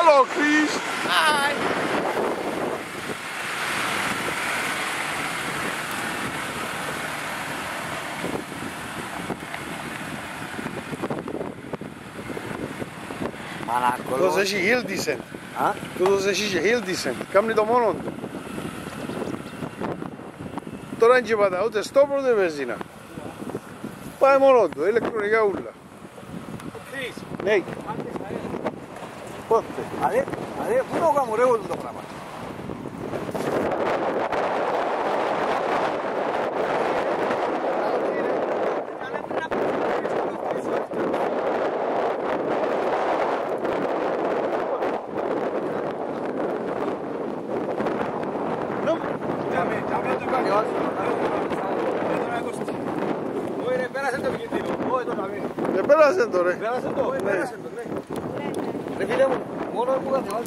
Hello, Chris. Hi. Τούτος έχει hill descent. Τούτος έχει και hill descent. Κάμνει το μόνο του. Τώρα είναι και πατά ούτε στόπ ούτε βενζίνα. Πάει μόνο του, ηλεκτρονικά ούλα. Chris. Ναι. Πότε. Αδε, πού το κάνω ρε όλο το πράγμα. Δεν πέρασε το ρε. Πέρασε το, ναι. Ρε φίλε μου, μόνο που κατεβάζω.